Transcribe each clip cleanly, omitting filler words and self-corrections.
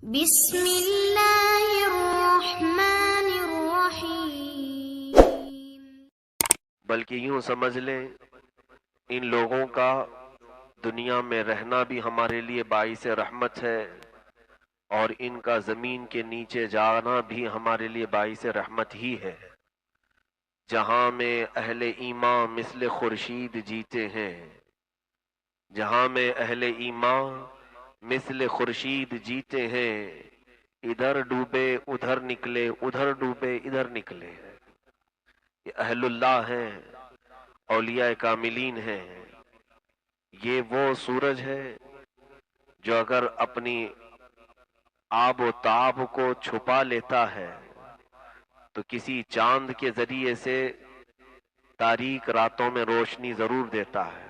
بسم اللہ الرحمن الرحیم۔ بلکہ یوں سمجھ لیں ان لوگوں کا دنیا میں رہنا بھی ہمارے لیے باعث رحمت ہے، اور ان کا زمین کے نیچے جانا بھی ہمارے لیے باعث رحمت ہی ہے۔ جہاں میں اہل ایمان مثل خورشید جیتے ہیں، جہاں میں اہل ایمان مثل خورشید جیتے ہیں، ادھر ڈوبے ادھر نکلے، ادھر ڈوبے ادھر نکلے۔ یہ اہل اللہ ہیں، اولیاء کاملین ہیں۔ یہ وہ سورج ہے جو اگر اپنی آب و تاب کو چھپا لیتا ہے تو کسی چاند کے ذریعے سے تاریک راتوں میں روشنی ضرور دیتا ہے۔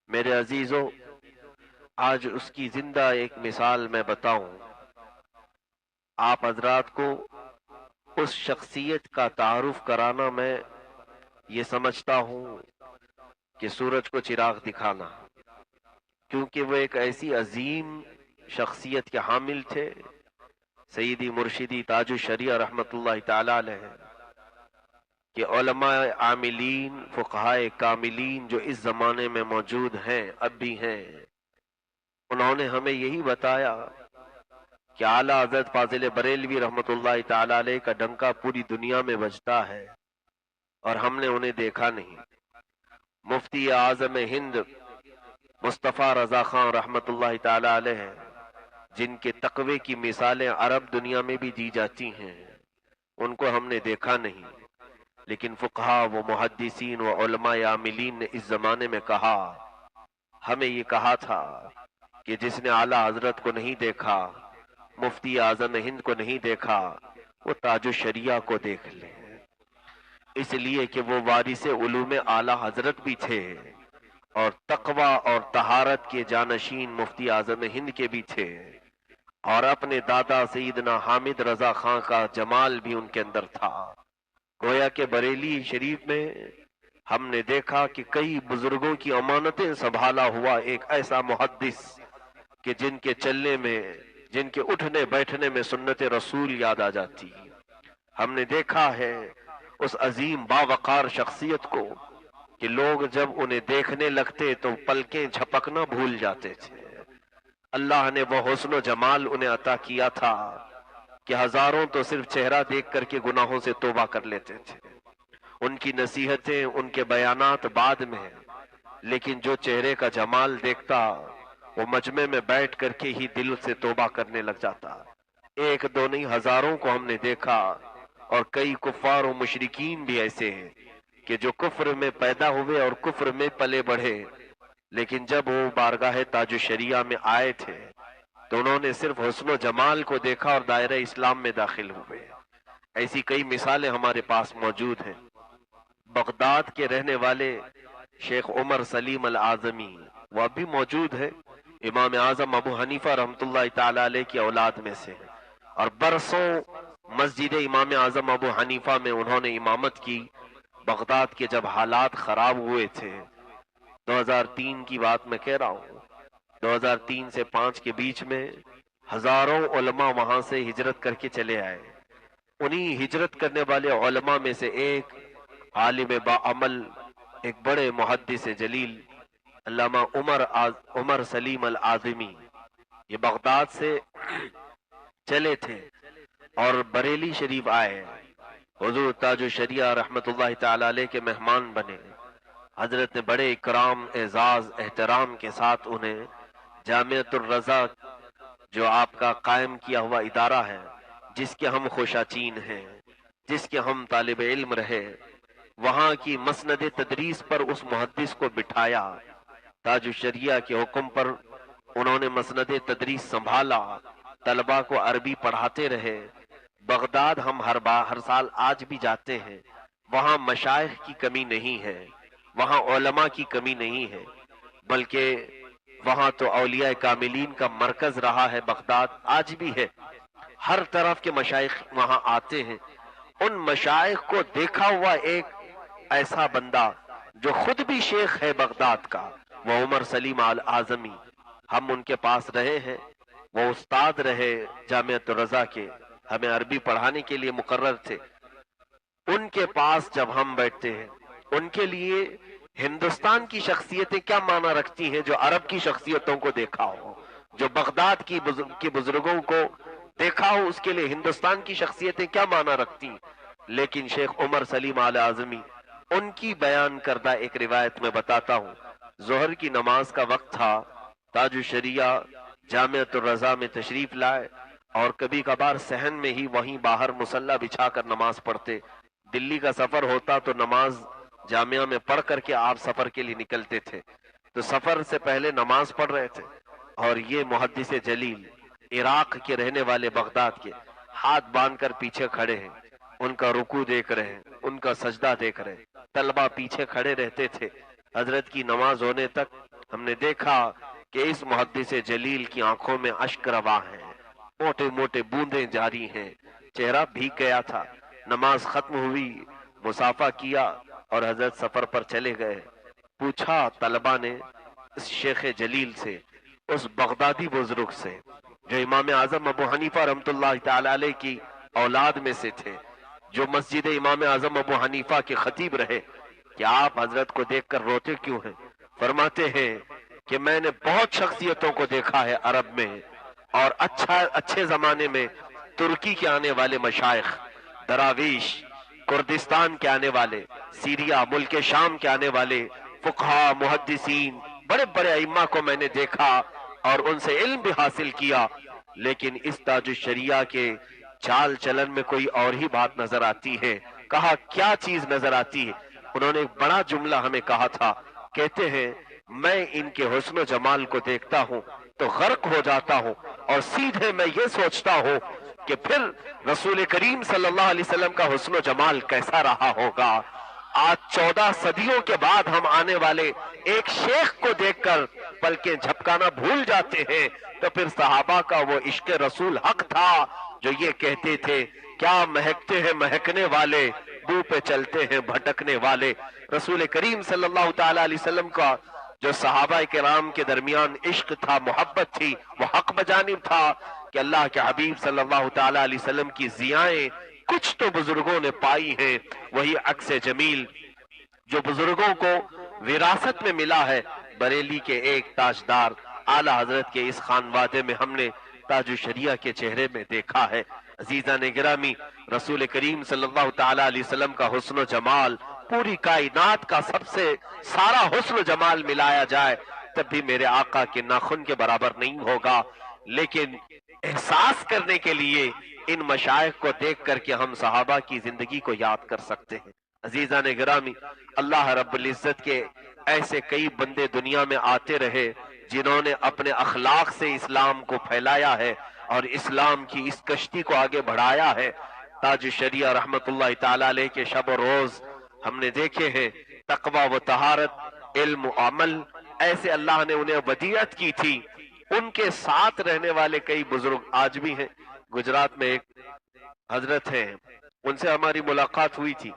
میرے عزیزو، آج اس کی زندہ ایک مثال میں بتاؤں۔ آپ حضرات کو اس شخصیت کا تعارف کرانا میں یہ سمجھتا ہوں کہ سورج کو چراغ دکھانا، کیونکہ وہ ایک ایسی عظیم شخصیت کے حامل تھے، سیدی مرشدی تاج الشریعہ رحمت اللہ تعالی علیہ، کہ علماء عاملین فقہائے کاملین جو اس زمانے میں موجود ہیں، اب بھی ہیں، انہوں نے ہمیں یہی بتایا کہ اعلیٰ حضرت فاضل بریلوی رحمت اللہ تعالی علیہ کا ڈنکا پوری دنیا میں بجتا ہے اور ہم نے انہیں دیکھا نہیں۔ مفتی اعظم ہند مصطفیٰ رضا خان رحمت اللہ تعالی علیہ، جن کے تقوی کی مثالیں عرب دنیا میں بھی دی جاتی ہیں، ان کو ہم نے دیکھا نہیں، لیکن فقہا و محدثین و علماء عاملین نے اس زمانے میں کہا، ہمیں یہ کہا تھا کہ جس نے اعلیٰ حضرت کو نہیں دیکھا، مفتی اعظم ہند کو نہیں دیکھا، وہ تاج الشریعہ کو دیکھ لے، اس لیے کہ وہ وارث علوم اعلیٰ حضرت بھی تھے اور تقوی اور طہارت کے جانشین مفتی اعظم ہند کے بھی تھے، اور اپنے دادا سیدنا حامد رضا خان کا جمال بھی ان کے اندر تھا۔ گویا کہ بریلی شریف میں ہم نے دیکھا کہ کئی بزرگوں کی امانتیں سنبھالا ہوا ایک ایسا محدث کہ جن کے چلنے میں، جن کے اٹھنے بیٹھنے میں سنت رسول یاد آ جاتی۔ ہم نے دیکھا ہے اس عظیم باوقار شخصیت کو کہ لوگ جب انہیں دیکھنے لگتے تو پلکیں جھپکنا بھول جاتے تھے۔ اللہ نے وہ حسن و جمال انہیں عطا کیا تھا کہ ہزاروں تو صرف چہرہ دیکھ کر کے گناہوں سے توبہ کر لیتے تھے، ان کی نصیحتیں، ان کے بیانات بعد میں، لیکن جو چہرے کا جمال دیکھتا وہ مجمع میں بیٹھ کر کے ہی دل سے توبہ کرنے لگ جاتا۔ ایک دو نہیں، ہزاروں کو ہم نے دیکھا، اور کئی کفار و مشرکین بھی ایسے ہیں کہ جو کفر میں پیدا ہوئے اور کفر میں پلے بڑھے، لیکن جب وہ بارگاہ تاج الشریعہ میں آئے تھے تو انہوں نے صرف حسن و جمال کو دیکھا اور دائرہ اسلام میں داخل ہوئے۔ ایسی کئی مثالیں ہمارے پاس موجود ہیں۔ بغداد کے رہنے والے شیخ عمر سلیم العظمی، وہ اب بھی موجود ہے، امام اعظم ابو حنیفہ رحمت اللہ تعالی علیہ کی اولاد میں سے، اور برسوں مسجد امام اعظم ابو حنیفہ میں انہوں نے امامت کی۔ بغداد کے جب حالات خراب ہوئے تھے، 2003 کی بات میں کہہ رہا ہوں، 2003 سے 5 کے بیچ میں ہزاروں علماء وہاں سے ہجرت کر کے چلے آئے۔ انہی ہجرت کرنے والے علماء میں سے ایک عالم باعمل، ایک بڑے محدث جلیل علامہ عمر سلیم العظمی، یہ بغداد سے چلے تھے اور بریلی شریف آئے، حضور تاج الشریعہ رحمت اللہ تعالی علیہ کے مہمان بنے۔ حضرت نے بڑے اکرام، اعزاز، احترام کے ساتھ انہیں جامعۃ الرضا، جو آپ کا قائم کیا ہوا ادارہ ہے، جس کے ہم خوشاچین ہیں، جس کے ہم طالب علم رہے، وہاں کی مسند تدریس پر اس محدث کو بٹھایا۔ تاج الشریعہ کے حکم پر انہوں نے مسند تدریس سنبھالا، طلباء کو عربی پڑھاتے رہے۔ بغداد ہم ہر سال آج بھی جاتے ہیں، وہاں مشائخ کی کمی نہیں ہے، وہاں علماء کی کمی نہیں ہے، بلکہ وہاں تو اولیاء کاملین کا مرکز رہا ہے۔ بغداد آج بھی ہے، ہر طرف کے مشائخ وہاں آتے ہیں۔ ان مشائخ کو دیکھا ہوا ایک ایسا بندہ جو خود بھی شیخ ہے بغداد کا، وہ عمر سلیم العظمی، ہم ان کے پاس رہے ہیں، وہ استاد رہے جامعۃ الرضا کے، ہمیں عربی پڑھانے کے لیے مقرر تھے. ان کے پاس جب ہم بیٹھتے ہیں، ان کے لیے ہندوستان کی شخصیتیں کیا معنی رکھتی ہیں جو عرب کی شخصیتوں کو دیکھا ہو، جو بغداد کی بزرگوں کو دیکھا ہو، اس کے لیے ہندوستان کی شخصیتیں کیا معنی رکھتی ہیں. لیکن شیخ عمر سلیم آل اعظمی، ان کی بیان کردہ ایک روایت میں بتاتا ہوں. ظہر کی نماز کا وقت تھا، تاج الشریعہ جامعۃ الرضا میں تشریف لائے اور کبھی کبھار صحن میں ہی وہیں باہر مصلی بچھا کر نماز پڑھتے. دلی کا سفر ہوتا تو نماز جامعہ میں پڑھ کر کے آپ سفر کے لیے نکلتے تھے. تو سفر سے پہلے نماز پڑھ رہے تھے اور یہ محدث جلیل عراق کے رہنے والے بغداد کے ہاتھ باندھ کر پیچھے کھڑے ہیں، ان کا رکوع دیکھ رہے ہیں، ان کا سجدہ دیکھ رہے ہیں. طلبہ پیچھے کھڑے رہتے تھے. حضرت کی نماز ہونے تک ہم نے دیکھا کہ اس محدث جلیل کی آنکھوں میں اشک رواں ہیں، موٹے موٹے بوندیں جاری ہیں، چہرہ بھیگ گیا تھا. نماز ختم ہوئی، مصافحہ کیا اور حضرت سفر پر چلے گئے. پوچھا طلبہ نے اس شیخ جلیل سے، اس بغدادی بزرگ سے جو امام اعظم ابو حنیفہ رحمۃ اللہ تعالی علیہ کی اولاد میں سے تھے، جو مسجد امام اعظم ابو حنیفہ کے خطیب رہے، کہ آپ حضرت کو دیکھ کر روتے کیوں ہیں؟ فرماتے ہیں کہ میں نے بہت شخصیتوں کو دیکھا ہے عرب میں، اور اچھے زمانے میں ترکی کے آنے والے مشائخ، دراویش، کردستان کے آنے والے، سیریا ملک شام کے آنے والے فقہا، محدثین، بڑے بڑے ائمہ کو میں نے دیکھا اور ان سے علم بھی حاصل کیا. لیکن اس تاج الشریعہ کے چال چلن میں کوئی اور ہی بات نظر آتی ہے. کہا کیا چیز نظر آتی ہے؟ انہوں نے ایک بڑا جملہ ہمیں کہا تھا. کہتے ہیں میں ان کے حسن و جمال کو دیکھتا ہوں تو غرق ہو جاتا ہوں، اور سیدھے میں یہ سوچتا ہوں کہ پھر رسول کریم صلی اللہ علیہ وسلم کا حسن و جمال کیسا رہا ہوگا. آج 14 صدیوں کے بعد ہم آنے والے ایک شیخ کو دیکھ کر پلکیں جھپکانا بھول جاتے ہیں. تو پھر صحابہ کا وہ عشق رسول حق تھا جو یہ کہتے تھے، کیا مہکتے ہیں مہکنے والے، بو پہ چلتے ہیں بھٹکنے والے. رسول کریم صلی اللہ تعالی علیہ وسلم کا جو صحابہ کرام کے درمیان عشق تھا، محبت تھی، وہ حق بجانب تھا کہ اللہ کے حبیب صلی اللہ تعالی علیہ وسلم کی ضیائیں کچھ تو بزرگوں نے پائی ہیں. وہی عکس جمیل جو بزرگوں کو وراثت میں ملا ہے، بریلی کے ایک تاجدار اعلی حضرت کے اس خانوادے میں ہم نے تاج الشریعہ کے چہرے میں دیکھا ہے. عزیزان گرامی، رسول کریم صلی اللہ تعالی علیہ وسلم کا حسن و جمال پوری کائنات کا سب سے سارا حسن و جمال ملایا جائے تب بھی میرے آقا کے ناخن کے برابر نہیں ہوگا. لیکن احساس کرنے کے لیے ان مشائخ کو دیکھ کر کے ہم صحابہ کی زندگی کو یاد کر سکتے ہیں. عزیزان گرامی، اللہ رب العزت کے ایسے کئی بندے دنیا میں آتے رہے جنہوں نے اپنے اخلاق سے اسلام کو پھیلایا ہے اور اسلام کی اس کشتی کو آگے بڑھایا ہے. تاج الشریعہ رحمت اللہ تعالی علیہ کے شب و روز ہم نے دیکھے ہیں، تقوی و طہارت، علم و عمل، ایسے اللہ نے انہیں ودیعت کی تھی. ان کے ساتھ رہنے والے کئی بزرگ آج بھی ہیں. گجرات میں ایک حضرت ہیں، ان سے ہماری ملاقات ہوئی تھی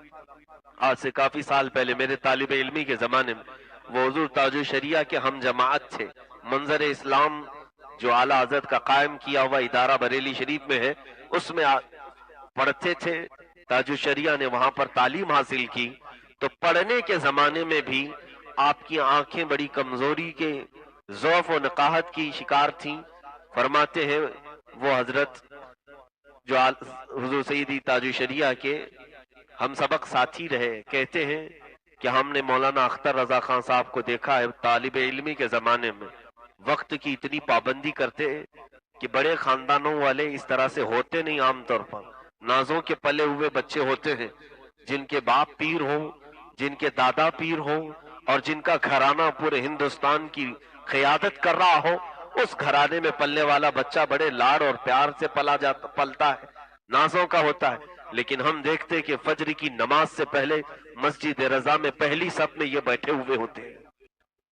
آج سے کافی سال پہلے میرے طالب علمی کے زمانے میں. وہ حضور تاج الشریعہ کے ہم جماعت تھے. منظر اسلام جو اعلیٰ حضرت کا قائم کیا ہوا ادارہ بریلی شریف میں ہے، اس میں پڑھتے تھے. تاج الشریعہ نے وہاں پر تعلیم حاصل کی. تو پڑھنے کے زمانے میں بھی آپ کی آنکھیں بڑی کمزوری کے ضعف و نقاہت کی شکار تھیں. فرماتے ہیں وہ حضرت جو حضور سیدی تاج الشریعہ کے ہم سبق ساتھی رہے، کہتے ہیں کہ ہم نے مولانا اختر رضا خان صاحب کو دیکھا ہے طالب علمی کے زمانے میں وقت کی اتنی پابندی کرتے کہ بڑے خاندانوں والے اس طرح سے ہوتے نہیں. عام طور پر نازوں کے پلے ہوئے بچے ہوتے ہیں جن کے باپ پیر ہوں، جن کے دادا پیر ہوں، اور جن کا گھرانہ پورے ہندوستان کی قیادت کر رہا ہو. اس گھرانے میں پلنے والا بچہ بڑے لاڑ اور پیار سے پلتا ہے، نازوں کا ہوتا ہے. لیکن ہم دیکھتے کہ فجر کی نماز سے پہلے مسجد رضا میں پہلی صف میں یہ بیٹھے ہوئے ہوتے ہیں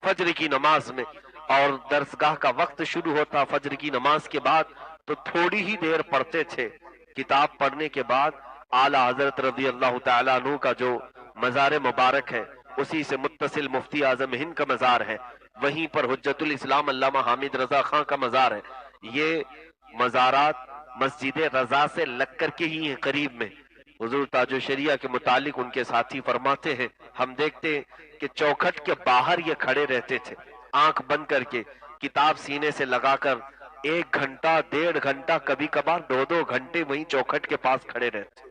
فجر کی نماز میں، اور درسگاہ کا وقت شروع ہوتا فجر کی نماز کے بعد تو تھوڑی ہی دیر پڑھتے تھے. کتاب پڑھنے کے بعد اعلیٰ حضرت رضی اللہ تعالیٰ عنہ کا جو مزار مبارک ہے، اسی سے متصل مفتی اعظم ہند کا مزار ہے، وہیں پر حجت الاسلام علامہ حامد رضا خان کا مزار ہے. یہ مزارات مسجد رضا سے لگ کر کے ہی ہیں قریب میں. حضور تاج الشریعہ کے متعلق ان کے ساتھی فرماتے ہیں ہم دیکھتے ہیں کہ چوکھٹ کے باہر یہ کھڑے رہتے تھے آنکھ بند کر کے, کتاب سینے سے لگا کر 1 گھنٹہ 1.5 گھنٹہ کبھی کبھار 2 گھنٹے وہیں چوکھٹ کے پاس کھڑے رہتے.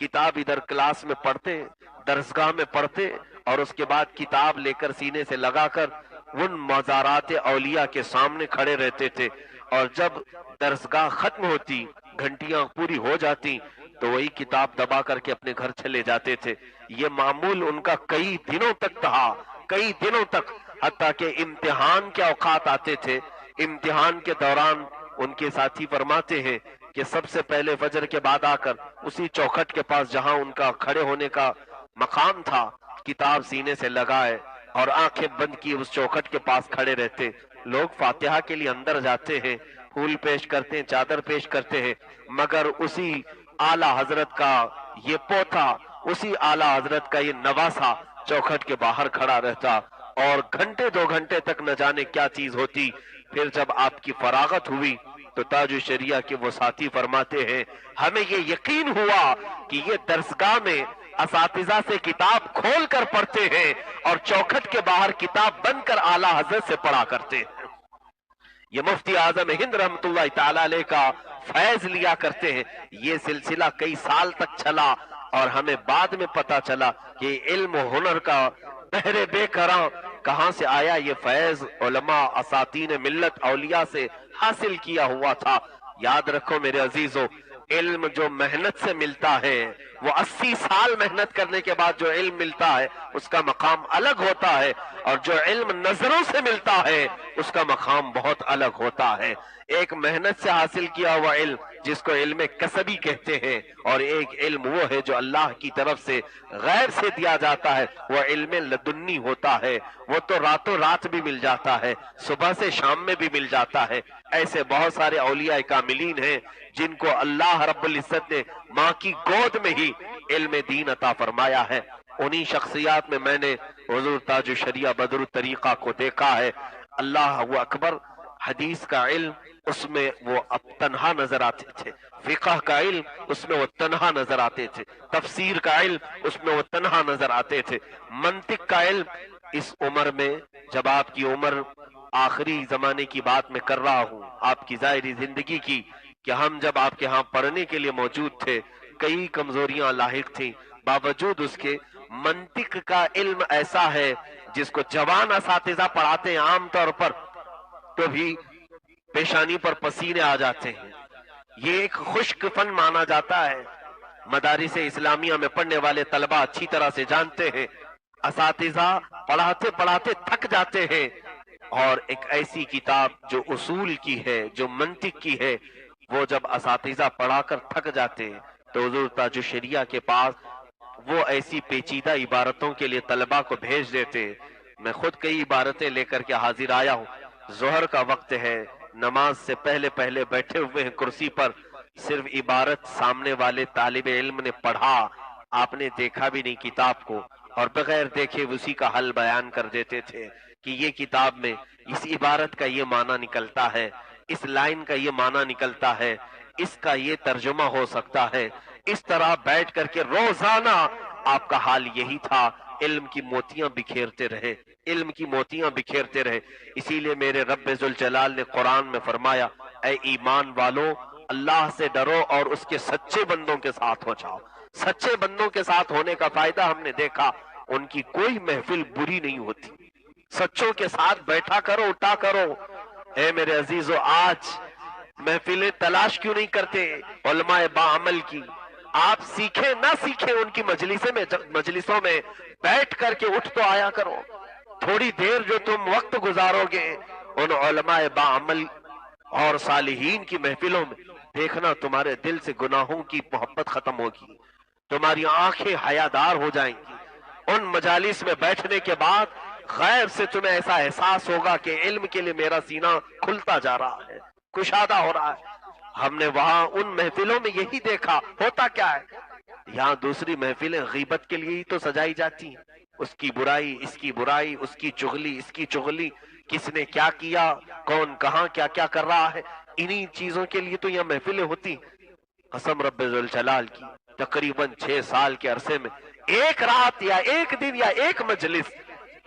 کتاب ادھر کلاس میں پڑھتے, درسگاہ میں پڑھتے, اور اس کے بعد کتاب لے کر سینے سے لگا کر ان مزارات اولیاء کے سامنے کھڑے رہتے تھے. اور جب درسگاہ ختم ہوتی, گھنٹیاں پوری ہو جاتی, تو وہی کتاب دبا کر کے اپنے گھر چلے جاتے تھے. یہ معمول ان کا کئی دنوں تک تھا, کئی دنوں تک, حتیٰ کہ امتحان کے اوقات آتے تھے. امتحان کے دوران ان کے ساتھی فرماتے ہیں کہ سب سے پہلے فجر کے بعد آ کر اسی چوکھٹ کے پاس جہاں ان کا کھڑے ہونے کا مقام تھا, کتاب سینے سے لگائے اور آنکھیں بند کی اس چوکھٹ کے پاس کھڑے رہتے. لوگ فاتحہ کے لیے اندر جاتے ہیں, پھول پیش کرتے ہیں, چادر پیش کرتے ہیں, مگر اسی اعلیٰ حضرت کا یہ پوتا, اسی اعلیٰ حضرت کا یہ نواسا چوکھٹ کے باہر کھڑا رہتا, اور گھنٹے 2 گھنٹے تک نہ جانے کیا چیز ہوتی. پھر جب آپ کی فراغت ہوئی تو تاج الشریعہ کے وہ ساتھی فرماتے ہیں ہمیں یہ یقین ہوا کہ یہ درسگاہ میں اساتذہ سے کتاب کھول کر پڑھتے ہیں اور چوکھٹ کے باہر کتاب بند کر اعلیٰ حضرت سے پڑھا کرتے ہیں. یہ مفتی اعظم ہند رحمت اللہ تعالی علیہ کا فیض لیا کرتے ہیں. یہ سلسلہ کئی سال تک چلا اور ہمیں بعد میں پتا چلا کہ علم و ہنر کا بحر بے کراں کہاں سے آیا. یہ فیض علماء اساتین ملت اولیاء سے حاصل کیا ہوا تھا. یاد رکھو میرے عزیزو, علم جو محنت سے ملتا ہے وہ 80 سال محنت کرنے کے بعد جو علم ملتا ہے اس کا مقام الگ ہوتا ہے, اور جو علم نظروں سے ملتا ہے اس کا مقام بہت الگ ہوتا ہے. ایک محنت سے حاصل کیا ہوا علم جس کو علم کسبی کہتے ہیں, اور ایک علم وہ ہے جو اللہ کی طرف سے غیر سے دیا جاتا ہے, وہ علم لدنی ہوتا ہے. وہ تو راتوں رات بھی مل جاتا ہے, صبح سے شام میں بھی مل جاتا ہے. ایسے بہت سارے اولیاء کاملین ہیں جن کو اللہ رب العزت نے ماں کی گود میں ہی علم دین عطا فرمایا ہے. انہی شخصیات میں میں نے حضور تاج الشریعہ بدر الطریقہ کو دیکھا ہے. اللہ اکبر, حدیث کا علم اس میں وہ اب تنہا نظر آتے تھے, فقہ کا علم اس میں وہ تنہا نظر آتے تھے, تفسیر کا علم اس میں وہ تنہا نظر آتے تھے, منطق کا علم. اس عمر میں جب آپ کی عمر آخری زمانے کی بات میں کر رہا ہوں, آپ کی ظاہری زندگی کی, کہ ہم جب آپ کے ہاں پڑھنے کے لیے موجود تھے کئی کمزوریاں لاحق تھیں, باوجود اس کے منطق کا علم ایسا ہے جس کو جوان اساتذہ پڑھاتے ہیں عام طور پر تو بھی پیشانی پر پسینے آ جاتے ہیں. یہ ایک خشک فن مانا جاتا ہے. مدارس اسلامیہ میں پڑھنے والے طلبہ اچھی طرح سے جانتے ہیں, اساتذہ پڑھاتے پڑھاتے تھک جاتے ہیں, اور ایک ایسی کتاب جو اصول کی ہے, جو منطق کی ہے, وہ جب اساتذہ پڑھا کر تھک جاتے ہیں تو حضور تاج الشریعہ کے پاس وہ ایسی پیچیدہ عبارتوں کے لیے طلبہ کو بھیج دیتے. میں خود کئی عبارتیں لے کر کے حاضر آیا ہوں. ظہر کا وقت ہے, نماز سے پہلے پہلے بیٹھے ہوئے ہیں کرسی پر, صرف عبارت سامنے والے طالب علم نے پڑھا, آپ نے دیکھا بھی نہیں کتاب کو, اور بغیر دیکھے اسی کا حل بیان کر دیتے تھے کہ یہ کتاب میں اس عبارت کا یہ معنی نکلتا ہے, اس لائن کا یہ معنی نکلتا ہے, اس کا یہ ترجمہ ہو سکتا ہے. اس طرح بیٹھ کر کے روزانہ آپ کا حال یہی تھا, علم کی موتیاں بکھیرتے رہے, علم کی موتیاں بکھیرتے رہے. اسی لیے میرے رب ذوالجلال نے قرآن میں فرمایا, اے ایمان والو اللہ سے ڈرو اور اس کے سچے بندوں کے ساتھ ہو جاؤ. سچے بندوں کے ساتھ ہونے کا فائدہ ہم نے دیکھا, ان کی کوئی محفل بری نہیں ہوتی. سچوں کے ساتھ بیٹھا کرو, اٹھا کرو. اے میرے عزیزو, آج محفلیں تلاش کیوں نہیں کرتے علماء باعمل کی؟ آپ سیکھیں نہ سیکھیں, ان کی مجلسوں میں بیٹھ کر کے اٹھ تو آیا کرو. تھوڑی دیر جو تم وقت گزارو گے ان علماء باعمل اور صالحین کی محفلوں میں, دیکھنا تمہارے دل سے گناہوں کی محبت ختم ہوگی, تمہاری آنکھیں حیادار ہو جائیں گی. ان مجالس میں بیٹھنے کے بعد غیب سے تمہیں ایسا احساس ہوگا کہ علم کے لیے میرا سینہ کھلتا جا رہا ہے, کشادہ ہو رہا ہے. ہم نے وہاں ان محفلوں میں یہی دیکھا. ہوتا کیا ہے, یہاں دوسری محفلیں غیبت کے لیے ہی تو سجائی جاتی ہیں, اس کی برائی, اس کی برائی, اس کی چغلی, اس کی چغلی, کس نے کیا کیا, کون کہاں کیا کیا کر رہا ہے. انہی چیزوں کے لیے تو یہاں محفلیں ہوتی ہیں۔ قسم رب ذوالجلال کی، تقریباً 6 سال کے عرصے میں ایک رات یا ایک دن یا ایک مجلس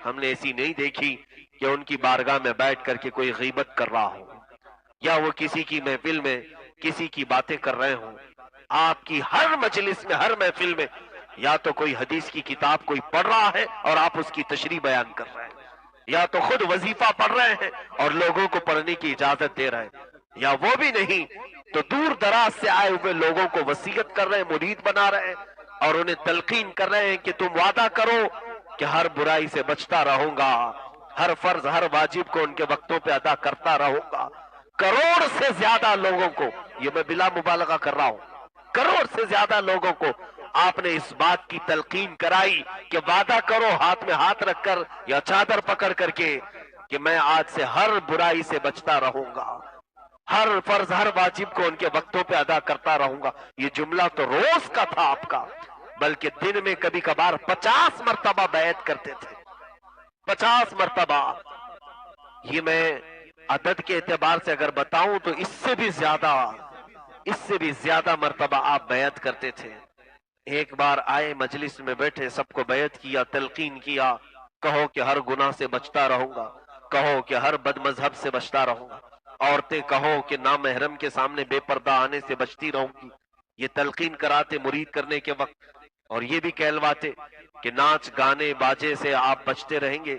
ہم نے ایسی نہیں دیکھی کہ ان کی بارگاہ میں بیٹھ کر کے کوئی غیبت کر رہا ہو یا وہ کسی کی محفل میں کسی کی باتیں کر رہے ہوں۔ آپ کی ہر مجلس میں، ہر محفل میں یا تو کوئی حدیث کی کتاب کوئی پڑھ رہا ہے اور آپ اس کی تشریح بیان کر رہے ہیں، یا تو خود وظیفہ پڑھ رہے ہیں اور لوگوں کو پڑھنے کی اجازت دے رہے ہیں، یا وہ بھی نہیں تو دور دراز سے آئے ہوئے لوگوں کو وصیت کر رہے ہیں، مرید بنا رہے ہیں اور انہیں تلقین کر رہے ہیں کہ تم وعدہ کرو کہ ہر برائی سے بچتا رہوں گا، ہر فرض ہر واجب کو ان کے وقتوں پہ ادا کرتا رہوں گا۔ کروڑ سے زیادہ لوگوں کو، یہ میں بلا مبالغہ کر رہا ہوں، کروڑ سے زیادہ لوگوں کو آپ نے اس بات کی تلقین کرائی کہ وعدہ کرو ہاتھ میں ہاتھ رکھ کر یا چادر پکڑ کر کے کہ میں آج سے ہر برائی سے بچتا رہوں گا، ہر فرض ہر واجب کو ان کے وقتوں پہ ادا کرتا رہوں گا۔ یہ جملہ تو روز کا تھا آپ کا، بلکہ دن میں کبھی کبھار 50 مرتبہ بیعت کرتے تھے، 50 مرتبہ۔ یہ میں عدد کے اعتبار سے اگر بتاؤں تو اس سے بھی زیادہ مرتبہ آپ بیعت کرتے تھے۔ ایک بار آئے مجلس میں بیٹھے، سب کو بیعت کیا، تلقین کیا، کہو کہ ہر گناہ سے بچتا رہوں گا، کہو کہ ہر بد مذہب سے بچتا رہوں گا، عورتیں کہو کہ نامحرم کے سامنے بے پردہ آنے سے بچتی رہوں گی۔ یہ تلقین کراتے مرید کرنے کے وقت، اور یہ بھی کہلواتے کہ ناچ گانے باجے سے آپ بچتے رہیں گے۔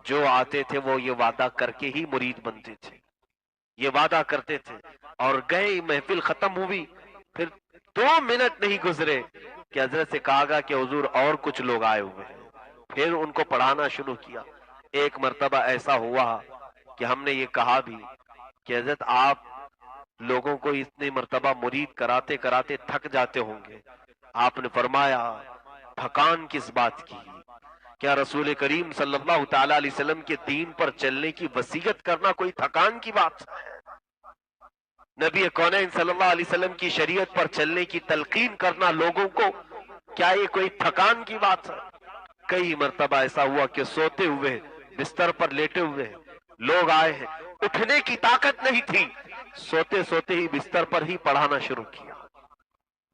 جو آتے تھے وہ یہ وعدہ کر کے ہی مرید بنتے تھے، یہ وعدہ کرتے تھے، اور گئے محفل ختم ہوئی، پھر 2 منٹ نہیں گزرے کہ حضرت سے کہا گا کہ حضور اور کچھ لوگ آئے ہوئے ہیں، پھر ان کو پڑھانا شروع کیا۔ ایک مرتبہ ایسا ہوا کہ ہم نے یہ کہا بھی کہ حضرت آپ لوگوں کو اتنی مرتبہ مرید کراتے کراتے تھک جاتے ہوں گے۔ آپ نے فرمایا تھکان کس بات کی؟ کیا رسول کریم صلی اللہ تعالی علیہ وسلم کے دین پر چلنے کی وصیت کرنا کوئی تھکان کی بات ہے؟ نبی کونین صلی اللہ علیہ وسلم کی شریعت پر چلنے کی تلقین کرنا لوگوں کو، کیا یہ کوئی تھکان کی بات ہے؟ کئی مرتبہ ایسا ہوا کہ سوتے ہوئے بستر پر لیٹے ہوئے لوگ آئے ہیں، اٹھنے کی طاقت نہیں تھی، سوتے سوتے ہی بستر پر ہی پڑھانا شروع کیا،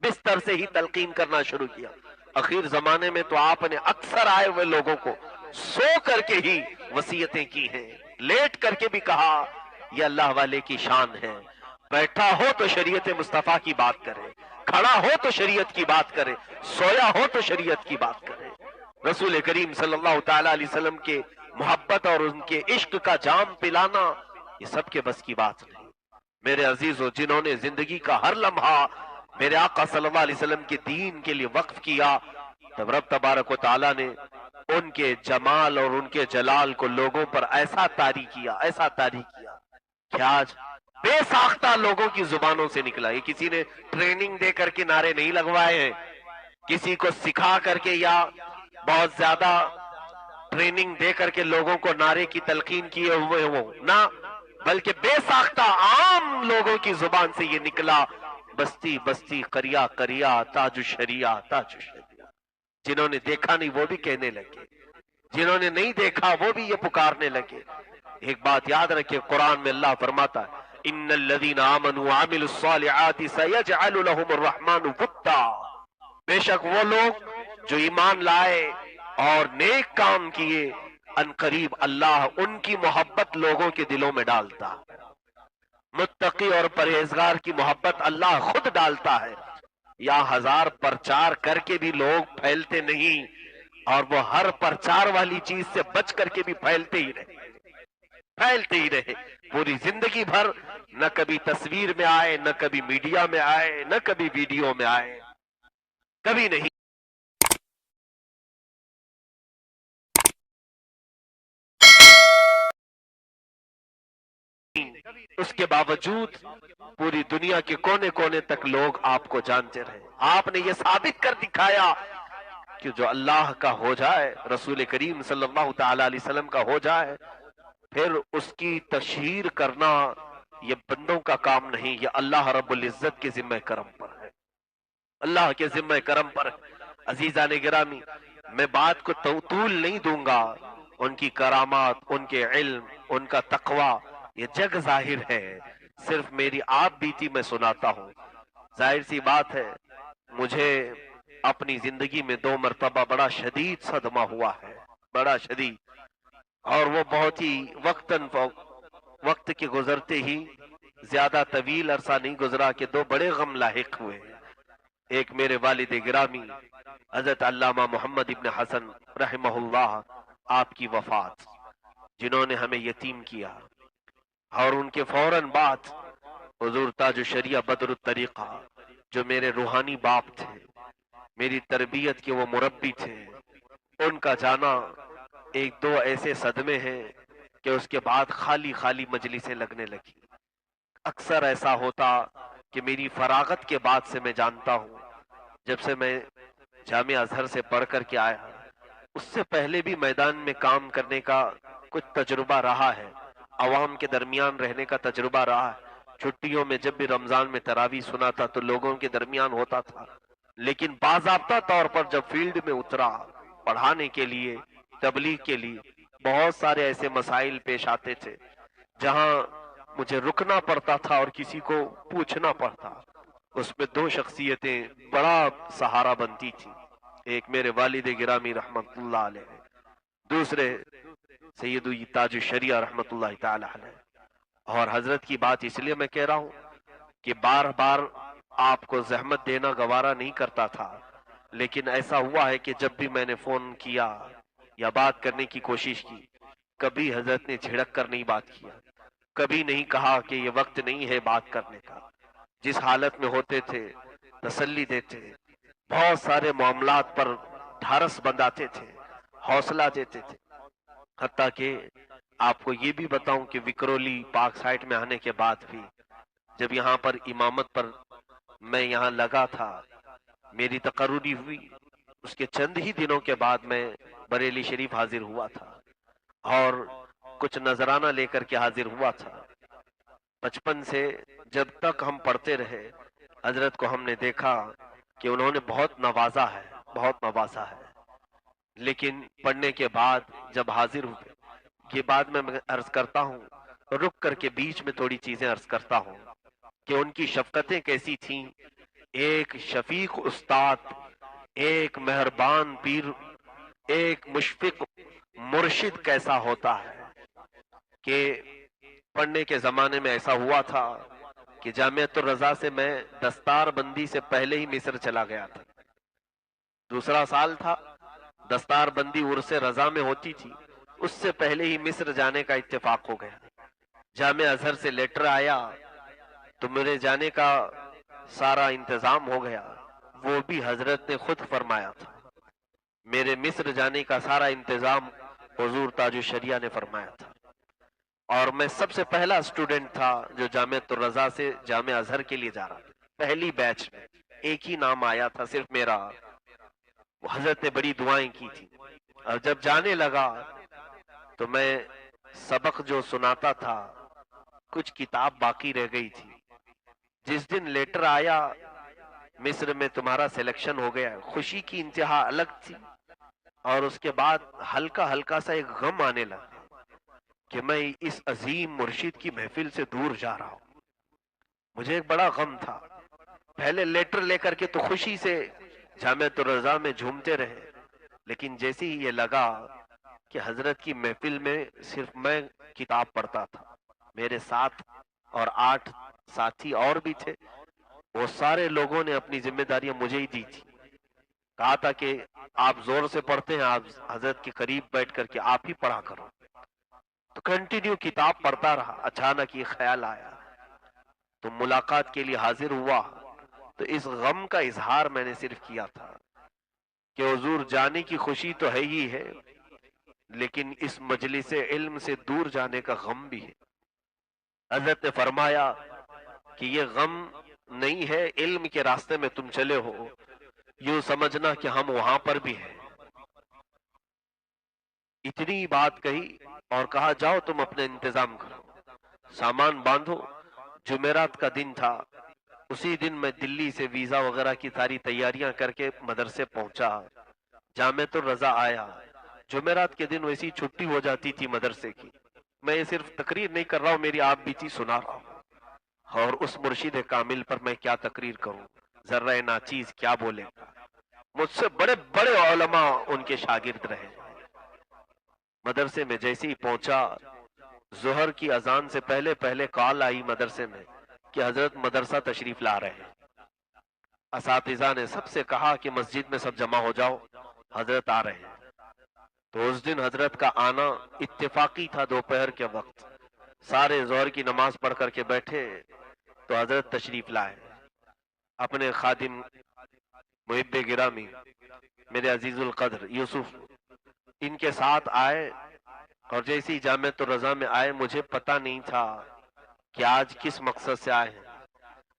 بستر سے ہی تلقین کرنا شروع کیا۔ اخیر زمانے میں تو آپ نے اکثر آئے ہوئے لوگوں کو سو کر کے ہی وصیتیں کی ہیں، لیٹ کر کے بھی کہا یہ اللہ والے کی شان ہے، بیٹھا ہو تو شریعت مصطفیٰ کی بات کرے، کھڑا ہو تو شریعت کی بات کرے، سویا ہو تو شریعت کی بات کرے۔ رسول کریم صلی اللہ تعالی علیہ وسلم کے محبت اور ان کے عشق کا جام پلانا یہ سب کے بس کی بات نہیں۔ میرے عزیزو، جنہوں نے زندگی کا ہر لمحہ میرے آقا صلی اللہ علیہ وسلم کے دین کے لیے وقف کیا، تب رب تبارک و تعالیٰ نے ان کے جمال اور ان کے جلال کو لوگوں پر ایسا طاری کیا کہ آج بے ساختہ لوگوں کی زبانوں سے نکلا۔ یہ کسی نے ٹریننگ دے کر کے نعرے نہیں لگوائے ہیں، کسی کو سکھا کر کے یا بہت زیادہ ٹریننگ دے کر کے لوگوں کو نعرے کی تلقین کیے ہوئے وہ نہ، بلکہ بے ساختہ عام لوگوں کی زبان سے یہ نکلا، بستی بستی قریہ قریہ تاج الشریعہ تاج الشریعہ۔ جنہوں نے دیکھا نہیں وہ بھی کہنے لگے، جنہوں نے نہیں دیکھا وہ بھی یہ پکارنے لگے۔ ایک بات یاد رکھیں، قرآن میں اللہ فرماتا ہے ان الذین آمنوا وعملوا الصالحات سیجعل لهم الرحمن ودا، بے شک وہ لوگ جو ایمان لائے اور نیک کام کیے، ان قریب اللہ ان کی محبت لوگوں کے دلوں میں ڈالتا، متقی اور پرہیزگار کی محبت اللہ خود ڈالتا ہے۔ یا 1000 پرچار کر کے بھی لوگ پھیلتے نہیں، اور وہ ہر پرچار والی چیز سے بچ کر کے بھی پھیلتے ہی رہے پوری زندگی بھر، نہ کبھی تصویر میں آئے، نہ کبھی میڈیا میں آئے، نہ کبھی ویڈیو میں آئے، کبھی نہیں۔ اس کے باوجود پوری دنیا کے کونے کونے تک لوگ آپ کو جانتے رہے۔ آپ نے یہ ثابت کر دکھایا کہ جو اللہ کا ہو جائے، رسول کریم صلی اللہ تعالی علیہ وسلم کا ہو جائے، پھر اس کی تشہیر کرنا یہ بندوں کا کام نہیں، یہ اللہ رب العزت کے ذمہ کرم پر ہے، اللہ کے ذمہ کرم پر ہے۔ عزیزان گرامی، میں بات کو طول نہیں دوں گا، ان کی کرامات، ان کے علم، ان کا تقوی یہ جگ ظاہر ہے۔ صرف میری آپ بیتی میں سناتا ہوں۔ ظاہر سی بات ہے مجھے اپنی زندگی میں 2 مرتبہ بڑا شدید صدمہ ہوا ہے، بڑا شدید، اور وہ بہت ہی وقت کے گزرتے ہی زیادہ طویل عرصہ نہیں گزرا کہ 2 بڑے غم لاحق ہوئے۔ ایک میرے والد گرامی حضرت علامہ محمد ابن حسن رحمہ اللہ آپ کی وفات، جنہوں نے ہمیں یتیم کیا، اور ان کے فوراً بعد حضور تاج الشریعہ بدر الطریقہ جو میرے روحانی باپ تھے، میری تربیت کے وہ مربی تھے، ان کا جانا ایک 2 ایسے صدمے ہیں کہ اس کے بعد خالی خالی مجلسیں لگنے لگی۔ اکثر ایسا ہوتا کہ میری فراغت کے بعد سے میں جانتا ہوں، جب سے میں جامعہ ازہر سے پڑھ کر کے آیا، اس سے پہلے بھی میدان میں کام کرنے کا کچھ تجربہ رہا ہے، عوام کے درمیان رہنے کا تجربہ رہا ہے، چھٹیوں میں جب بھی رمضان میں تراویح سنا تھا تو لوگوں کے درمیان ہوتا تھا، لیکن باضابطہ طور پر جب فیلڈ میں اترا پڑھانے کے لیے، تبلیغ کے لیے، بہت سارے ایسے مسائل پیش آتے تھے جہاں مجھے رکنا پڑتا تھا اور کسی کو پوچھنا پڑتا۔ اس میں 2 شخصیتیں بڑا سہارا بنتی تھی، ایک میرے والد گرامی رحمت اللہ علیہ، دوسرے سیدی تاج الشریعہ رحمت اللہ تعالی علیہ۔ اور حضرت کی بات اس لیے میں کہہ رہا ہوں کہ بار بار آپ کو زحمت دینا گوارا نہیں کرتا تھا، لیکن ایسا ہوا ہے کہ جب بھی میں نے فون کیا یا بات کرنے کی کوشش کی، کبھی حضرت نے جھڑک کر نہیں بات کیا، کبھی نہیں کہا کہ یہ وقت نہیں ہے بات کرنے کا، جس حالت میں ہوتے تھے تسلی دیتے، بہت سارے معاملات پر ڈھارس بندھاتے تھے، حوصلہ دیتے تھے۔ حتیٰ کہ آپ کو یہ بھی بتاؤں کہ وکرولی پاک سائٹ میں آنے کے بعد بھی جب یہاں پر امامت پر میں یہاں لگا تھا، میری تقرری ہوئی، اس کے چند ہی دنوں کے بعد میں بریلی شریف حاضر ہوا تھا اور کچھ نذرانہ لے کر کے حاضر ہوا تھا۔ بچپن سے جب تک ہم پڑھتے رہے حضرت کو ہم نے دیکھا کہ انہوں نے بہت نوازا ہے، بہت نوازا ہے، لیکن پڑھنے کے بعد جب حاضر ہوئے، یہ بات میں عرض کرتا ہوں، رک کر کے بیچ میں تھوڑی چیزیں عرض کرتا ہوں کہ ان کی شفقتیں کیسی تھیں۔ ایک شفیق استاد، ایک مہربان پیر، ایک مشفق مرشد کیسا ہوتا ہے کہ پڑھنے کے زمانے میں ایسا ہوا تھا کہ جامعۃ الرضا سے میں دستار بندی سے پہلے ہی مصر چلا گیا تھا، دوسرا سال تھا، دستار بندی عرس رضا میں ہوتی تھی، اس سے پہلے ہی مصر جانے کا اتفاق ہو گیا۔ جامعہ ازہر سے لیٹر آیا تو میرے جانے کا سارا انتظام ہو گیا، وہ بھی حضرت نے خود فرمایا تھا، میرے مصر جانے کا سارا انتظام حضور تاج الشریعہ نے فرمایا تھا، اور میں سب سے پہلا اسٹوڈنٹ تھا جو جامعۃ الرضا سے جامعہ ازہر کے لیے جا رہا تھا، پہلی بیچ میں ایک ہی نام آیا تھا صرف میرا۔ حضرت نے بڑی دعائیں کی تھی، اور جب جانے لگا تو میں سبق جو سناتا تھا کچھ کتاب باقی رہ گئی تھی۔ جس دن لیٹر آیا مصر میں تمہارا سلیکشن ہو گیا، خوشی کی انتہا الگ تھی، اور اس کے بعد ہلکا ہلکا سا ایک غم آنے لگا کہ میں اس عظیم مرشد کی محفل سے دور جا رہا ہوں۔ مجھے ایک بڑا غم تھا، پہلے لیٹر لے کر کے تو خوشی سے جامعۃ الرضا میں جھومتے رہے، لیکن جیسے ہی یہ لگا کہ حضرت کی محفل میں صرف میں کتاب پڑھتا تھا، میرے ساتھ اور 8 ساتھی اور بھی تھے، وہ سارے لوگوں نے اپنی ذمہ داریاں مجھے ہی دی تھی، کہا تھا کہ آپ زور سے پڑھتے ہیں، آپ حضرت کے قریب بیٹھ کر کے آپ ہی پڑھا کرو، تو کنٹینیو کتاب پڑھتا رہا۔ اچانک یہ خیال آیا تو ملاقات کے لیے حاضر ہوا، تو اس غم کا اظہار میں نے صرف کیا تھا کہ حضور جانے کی خوشی تو ہے ہی ہے، لیکن اس مجلس علم سے دور جانے کا غم بھی ہے۔ حضرت نے فرمایا کہ یہ غم نہیں ہے، علم کے راستے میں تم چلے ہو، یوں سمجھنا کہ ہم وہاں پر بھی ہیں۔ اتنی بات کہی اور کہا جاؤ تم اپنے انتظام کرو، سامان باندھو۔ جمعرات کا دن تھا، اسی دن میں دلی سے ویزا وغیرہ کی ساری تیاریاں کر کے مدرسے پہنچا، جامعۃ الرضا آیا۔ جمعرات کے دن ویسی چھٹی ہو جاتی تھی مدرسے کی، میں یہ صرف تقریر نہیں کر رہا ہوں، میری آپ بیتی سنا رہا ہوں۔ اور اس مرشد کامل پر میں کیا تقریر کروں، ذرہ ناچیز کیا بولے گا۔ مجھ سے بڑے بڑے علماء ان کے شاگرد رہے۔ مدرسے میں جیسے ہی پہنچا، ظہر کی اذان سے پہلے پہلے کال آئی مدرسے میں کہ حضرت مدرسہ تشریف لا رہے ہیں۔ اساتذہ نے سب سے کہا کہ مسجد میں سب جمع ہو جاؤ، حضرت آ رہے ہیں۔ تو اس دن حضرت کا آنا اتفاقی تھا، دوپہر کے وقت سارے ظہر کی نماز پڑھ کر کے بیٹھے تو حضرت تشریف لائے۔ اپنے خادم محب گرامی میرے عزیز القدر یوسف ان کے ساتھ آئے، اور جیسے ہی جامعۃ الرضا میں آئے مجھے پتہ نہیں تھا کہ آج کس مقصد سے آئے ہیں۔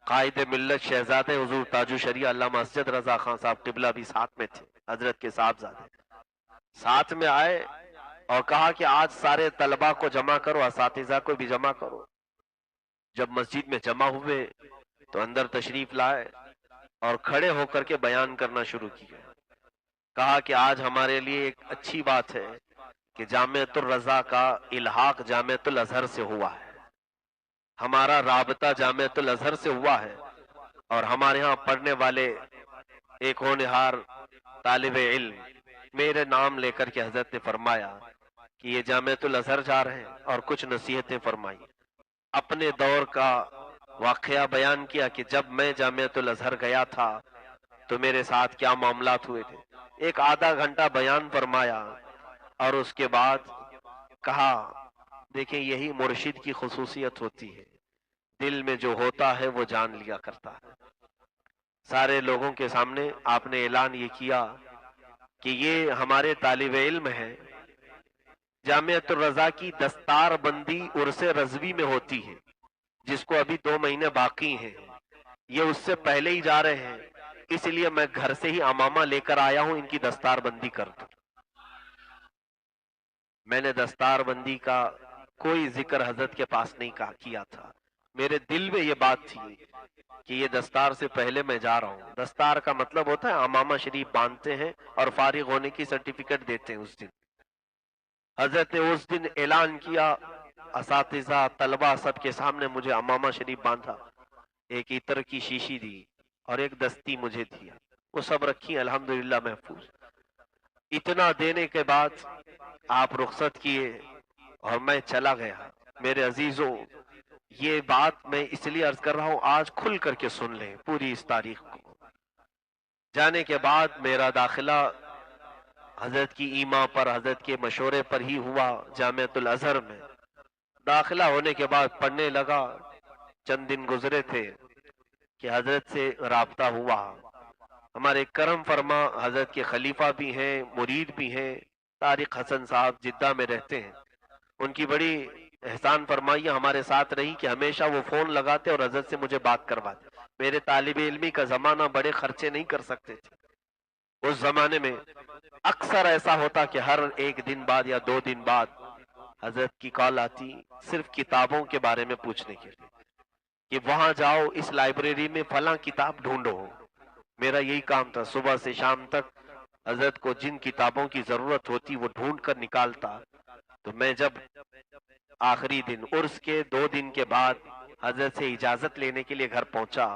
قائد ملت شہزادے حضور تاج الشریعہ علامہ اسجد رضا خان صاحب قبلہ بھی ساتھ میں تھے، حضرت کے صاحبزادے ساتھ میں آئے اور کہا کہ آج سارے طلباء کو جمع کرو، اساتذہ کو بھی جمع کرو۔ جب مسجد میں جمع ہوئے تو اندر تشریف لائے اور کھڑے ہو کر کے بیان کرنا شروع کیا۔ کہا کہ آج ہمارے لیے ایک اچھی بات ہے کہ جامعۃ الرضا کا الحاق جامعۃ الازہر سے ہوا ہے، ہمارا رابطہ جامعۃ الازہر سے ہوا ہے، اور ہمارے ہاں پڑھنے والے ایک ہونہار طالب علم میرے نام لے کر کے حضرت نے فرمایا کہ یہ جامعۃ الازہر جا رہے ہیں، اور کچھ نصیحتیں فرمائی۔ اپنے دور کا واقعہ بیان کیا کہ جب میں جامعۃ الازہر گیا تھا تو میرے ساتھ کیا معاملات ہوئے تھے۔ ایک آدھا گھنٹہ بیان فرمایا اور اس کے بعد کہا دیکھیں یہی مرشد کی خصوصیت ہوتی ہے، دل میں جو ہوتا ہے وہ جان لیا کرتا ہے۔ سارے لوگوں کے سامنے آپ نے اعلان یہ کیا کہ یہ ہمارے طالب علم ہیں، جامعۃ الرضا کی دستار بندی عرس رضوی میں ہوتی ہے، جس کو ابھی 2 مہینے باقی ہیں، یہ اس سے پہلے ہی جا رہے ہیں، اس لیے میں گھر سے ہی امامہ لے کر آیا ہوں، ان کی دستار بندی کر دوں۔ میں نے دستار بندی کا کوئی ذکر حضرت کے پاس نہیں کیا تھا، میرے دل میں یہ بات تھی کہ یہ دستار سے پہلے میں جا رہا ہوں۔ دستار کا مطلب ہوتا ہے امامہ شریف باندھتے ہیں اور فارغ ہونے کی سرٹیفکیٹ دیتے ہیں۔ اس دن حضرت نے اس دن اعلان کیا، اساتذہ طلبہ سب کے سامنے مجھے امامہ شریف باندھا، ایک عطر کی شیشی دی اور ایک دستی مجھے دیا، وہ سب رکھی الحمدللہ محفوظ۔ اتنا دینے کے بعد آپ رخصت کیے اور میں چلا گیا۔ میرے عزیزوں یہ بات میں اس لیے عرض کر رہا ہوں، آج کھل کر کے سن لیں پوری اس تاریخ کو۔ جانے کے بعد میرا داخلہ حضرت کی ایما پر، حضرت کے مشورے پر ہی ہوا جامعۃ الازہر میں۔ داخلہ ہونے کے بعد پڑھنے لگا، چند دن گزرے تھے کہ حضرت سے رابطہ ہوا۔ ہمارے کرم فرما حضرت کے خلیفہ بھی ہیں، مرید بھی ہیں، طارق حسن صاحب جدہ میں رہتے ہیں، ان کی بڑی احسان فرمائیے ہمارے ساتھ رہی کہ ہمیشہ وہ فون لگاتے اور حضرت سے مجھے بات کرواتے۔ میرے طالب علمی کا زمانہ، بڑے خرچے نہیں کر سکتے تھے اس زمانے میں، اکثر ایسا ہوتا کہ ہر 1 دن بعد یا 2 دن بعد حضرت کی کال آتی، صرف کتابوں کے بارے میں پوچھنے کے لیے کہ وہاں جاؤ اس لائبریری میں فلاں کتاب ڈھونڈو۔ میرا یہی کام تھا، صبح سے شام تک حضرت کو جن کتابوں کی ضرورت ہوتی وہ ڈھونڈ کر نکالتا۔ تو میں جب آخری دن عرس کے 2 دن کے بعد حضرت سے اجازت لینے کے لیے گھر پہنچا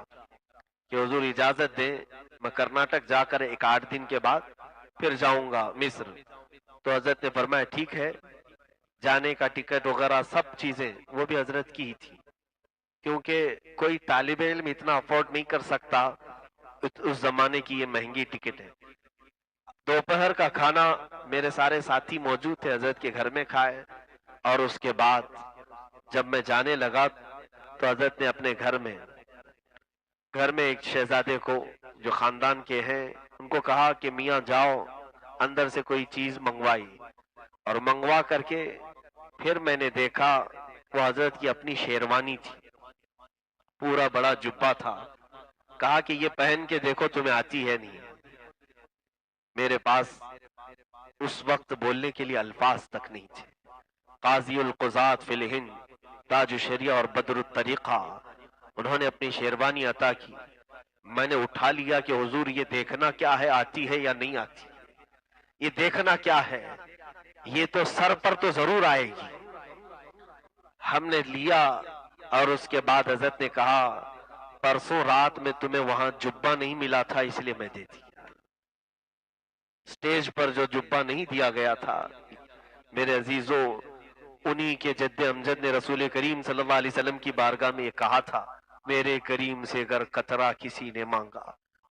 کہ حضور اجازت دیں، میں کرناٹک جا کر 1-8 دن کے بعد پھر جاؤں گا مصر۔ تو حضرت نے فرمایا ٹھیک ہے، جانے کا ٹکٹ وغیرہ سب چیزیں وہ بھی حضرت کی ہی تھی، کیونکہ کوئی طالب علم اتنا افورڈ نہیں کر سکتا، اس زمانے کی یہ مہنگی ٹکٹ ہے۔ دوپہر کا کھانا میرے سارے ساتھی موجود تھے، حضرت کے گھر میں کھائے، اور اس کے بعد جب میں جانے لگا تو حضرت نے اپنے گھر میں ایک شہزادے کو جو خاندان کے ہیں ان کو کہا کہ میاں جاؤ اندر سے کوئی چیز منگوائی، اور منگوا کر کے پھر میں نے دیکھا وہ حضرت کی اپنی شیروانی تھی، پورا بڑا جبہ تھا۔ کہا کہ یہ پہن کے دیکھو تمہیں آتی ہے نہیں۔ میرے پاس اس وقت بولنے کے لیے الفاظ تک نہیں تھے۔ قاضی القضات فی الہند تاج الشریعہ اور بدر الطریقہ، انہوں نے اپنی شیروانی عطا کی۔ میں نے اٹھا لیا کہ حضور یہ دیکھنا کیا ہے، آتی ہے یا نہیں آتی، یہ دیکھنا کیا ہے، یہ تو سر پر تو ضرور آئے گی۔ ہم نے لیا اور اس کے بعد حضرت نے کہا پرسوں رات میں تمہیں وہاں جبہ نہیں ملا تھا اس لیے میں دے دیا، سٹیج پر جو جبہ نہیں دیا گیا تھا میرے عزیزوں، انہی کے جد امجد نے رسول کریم صلی اللہ علیہ وسلم کی بارگاہ میں یہ کہا تھا میرے کریم سے اگر قطرہ کسی نے مانگا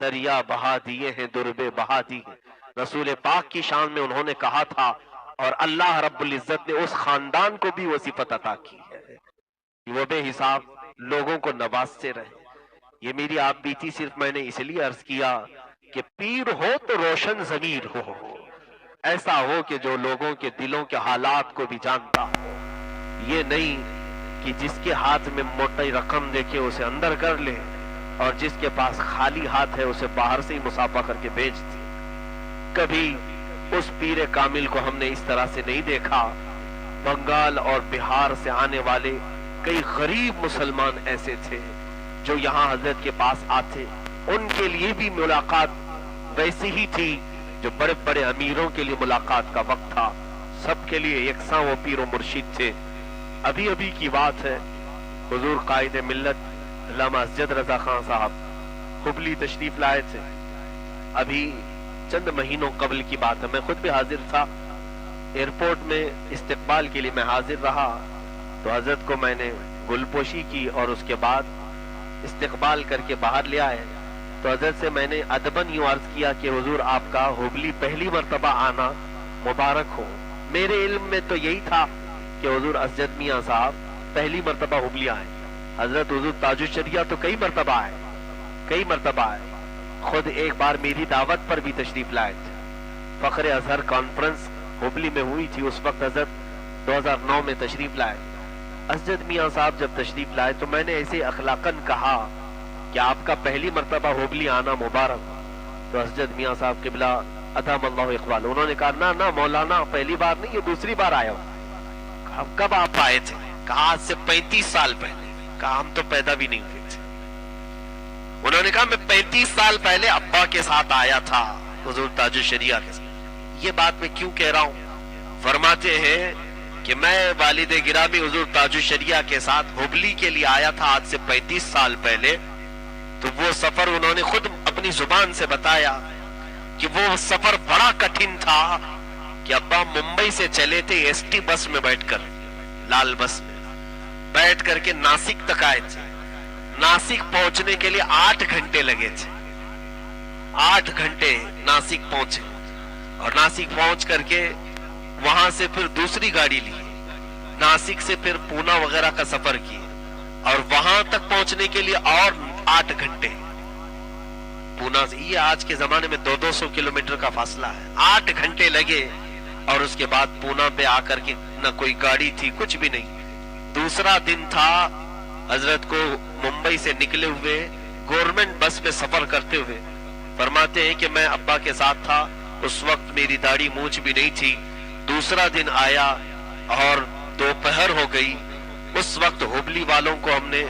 دریا بہا دیے ہیں دربے بہا دی ہیں، رسول پاک کی شان میں انہوں نے کہا تھا، اور اللہ رب العزت نے اس خاندان کو بھی وہ صفت عطا کی ہے وہ بے حساب لوگوں کو نوازتے رہے۔ یہ میری آپ بیتی صرف میں نے اس لیے عرض کیا کہ پیر ہو تو روشن ضمیر ہو، ایسا ہو کہ جو لوگوں کے دلوں کے حالات کو بھی جانتا ہو، یہ نہیں کہ جس کے ہاتھ میں موٹی رقم دیکھے اسے اندر کر لے اور جس کے پاس خالی ہاتھ ہے اسے باہر سے ہی مسافہ کر کے بیچ دے۔ کبھی اس پیر کامل کو ہم نے اس طرح سے نہیں دیکھا۔ بنگال اور بہار سے آنے والے کئی غریب مسلمان ایسے تھے جو یہاں حضرت کے پاس آتے، ان کے لیے بھی ملاقات ویسی ہی تھی جو بڑے بڑے امیروں کے لیے ملاقات کا وقت تھا، سب کے لیے یکساں وہ پیر و مرشد تھے۔ ابھی ابھی کی بات ہے، حضور قائد ملت علامہ اسجد رضا خان صاحب حبلی تشریف لائے تھے، ابھی چند مہینوں قبل کی بات ہے، میں خود بھی حاضر تھا، ایئرپورٹ میں استقبال کے لیے میں حاضر رہا، تو حضرت کو میں نے گل پوشی کی اور اس کے بعد استقبال کر کے باہر لے آئے، تو حضرت سے میں نے ادباً یوں عرض کیا کہ حضور آپ کا حبلی پہلی مرتبہ آنا مبارک ہو۔ میرے علم میں تو یہی تھا کہ حضور اسجد میاں صاحب پہلی مرتبہ حبلی آئے، حضرت حضور تاج الشریعہ تو کئی مرتبہ آئے، خود ایک بار میری دعوت پر بھی تشریف لائے تھے، فخر ازہر کانفرنس حبلی میں ہوئی تھی، اس وقت حضرت 2009 میں تشریف لائے۔ اسجد میاں صاحب جب تشریف لائے تو میں نے ایسے اخلاقاً کہا کہ آپ کا پہلی مرتبہ حبلی آنا مبارک، تو اسجد میاں صاحب قبلہ ادام اللہ اقبال انہوں نے کہا نہ مولانا پہلی بار نہیں، یہ دوسری بار آیا ہوں۔ کب آپ آئے تھے؟ کہا آج سے 35 سال پہلے۔ کہا ہم تو پیدا بھی نہیں ہوئے تھے۔ انہوں نے کہا میں 35 سال پہلے ابا کے ساتھ آیا تھا حضور تاج الشریعہ کے ساتھ۔ یہ بات میں کیوں کہہ رہا ہوں؟ فرماتے ہیں کہ میں والد گرامی حضور تاج الشریعہ کے ساتھ حبلی کے لیے آیا تھا آج سے 35 سال پہلے، تو وہ سفر انہوں نے خود اپنی زبان سے بتایا کہ وہ سفر بڑا کٹھن تھا کہ ابا ممبئی سے چلے تھے ایس ٹی بس میں بیٹھ کر، لال بس میں بیٹھ کر کے ناسک تک آئے تھے، ناسک پہنچنے کے لیے 8 گھنٹے لگے تھے، 8 گھنٹے ناسک پہنچے، اور ناسک پہنچ کر کے وہاں سے پھر دوسری گاڑی لی، ناسک سے پھر پونا وغیرہ کا سفر کی، اور وہاں تک پہنچنے کے لیے اور 8 گھنٹے، پونا سے، یہ آج کے زمانے میں 200 کلومیٹر کا فاصلہ ہے، 8 گھنٹے لگے، اور اس کے بعد پونا پہ آ کر کے نہ کوئی گاڑی تھی کچھ بھی نہیں۔ دوسرا دن تھا، حضرت کو ممبئی سے نکلے ہوئے گورنمنٹ بس پہ سفر کرتے ہوئے، فرماتے ہیں کہ میں ابا کے ساتھ تھا، اس وقت میری داڑھی مونچھ بھی نہیں تھی۔ دوسرا دن آیا اور دوپہر ہو گئی، اس وقت حبلی والوں کو ہم نے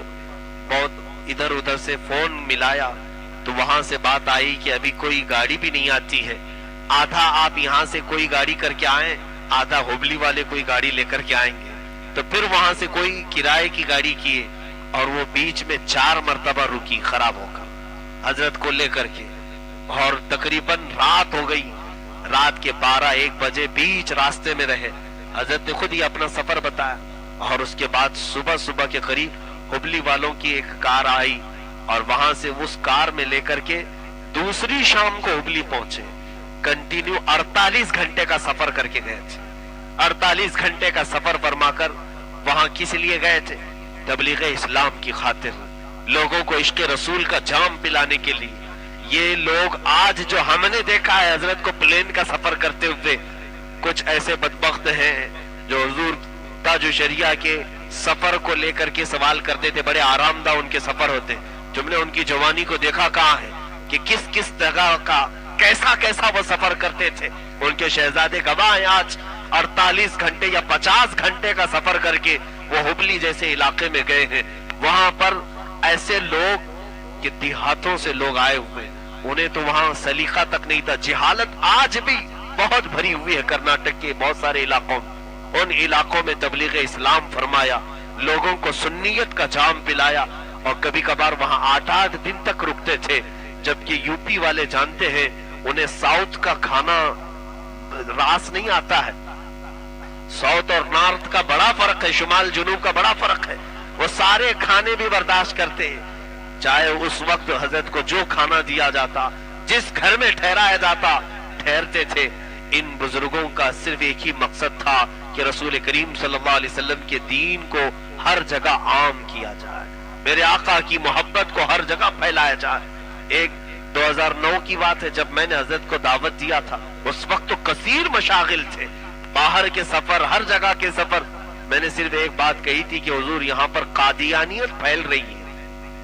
بہت ادھر ادھر سے فون ملایا، تو وہاں سے بات آئی کہ ابھی کوئی گاڑی بھی نہیں آتی ہے، آدھا آپ یہاں سے کوئی گاڑی کر کے آئیں، آدھا حبلی والے کوئی گاڑی لے کر کے آئیں گے۔ تو پھر وہاں سے کوئی کرائے کی گاڑی کیے، اور وہ بیچ میں 4 مرتبہ رکی خراب ہو کر حضرت کو لے کر کے، اور تقریباً رات ہو گئی، رات کے 12-1 بجے بیچ راستے میں رہے۔ حضرت نے خود ہی اپنا سفر بتایا، اور اس کے بعد صبح کے قریب حبلی والوں کی ایک کار آئی، اور وہاں سے اس کار میں لے کر کے دوسری شام کو حبلی پہنچے۔ کنٹینیو 48 گھنٹے کا سفر کر کے گئے تھے، 48 گھنٹے کا سفر فرما کر وہاں کس لیے گئے تھے؟ تبلیغ اسلام کی خاطر، لوگوں کو عشق رسول کا جام پلانے کے لیے۔ یہ لوگ آج جو ہم نے دیکھا ہے حضرت کو پلین کا سفر کرتے ہوئے، کچھ ایسے بدبخت ہیں جو حضور تاج الشریعہ کے سفر کو لے کر کے سوال کرتے تھے، بڑے آرام دہ ان کے سفر ہوتے، تم نے ان کی جوانی کو دیکھا کہاں ہے کہ کس جگہ کا کیسا وہ سفر کرتے تھے۔ ان کے شہزادے گواہ ہیں آج 48 گھنٹے یا 50 گھنٹے کا سفر کر کے وہ حبلی جیسے علاقے میں گئے ہیں، وہاں پر ایسے لوگ کہ دیہاتوں سے لوگ آئے ہوئے، انہیں تو وہاں سلیقہ تک نہیں تھا۔ جہالت آج بھی بہت بھری ہوئی ہے کرناٹک کے بہت سارے علاقوں میں، ان علاقوں میں تبلیغ اسلام فرمایا، لوگوں کو سنیت کا جام پلایا، اور کبھی کبھار وہاں 8 دن تک رکتے تھے، جبکہ یوپی والے جانتے ہیں انہیں ساؤتھ کا کھانا راس نہیں آتا ہے۔ ساؤتھ اور نارتھ کا بڑا فرق ہے، شمال جنوب کا بڑا فرق ہے، وہ سارے کھانے بھی برداشت کرتے ہیں، چاہے اس وقت حضرت کو جو کھانا دیا جاتا، جس گھر میں ٹھہرایا جاتا ٹھہرتے تھے۔ ان بزرگوں کا صرف ایک ہی مقصد تھا کہ رسول کریم صلی اللہ علیہ وسلم کے دین کو ہر جگہ عام کیا جائے، میرے آقا کی محبت کو ہر جگہ پھیلایا جائے۔ ایک 2009 کی بات ہے، جب میں نے حضرت کو دعوت دیا تھا، اس وقت تو کثیر مشاغل تھے، باہر کے سفر، ہر جگہ کے سفر۔ میں نے صرف ایک بات کہی تھی کہ حضور یہاں پر قادیانیت پھیل رہی ہے،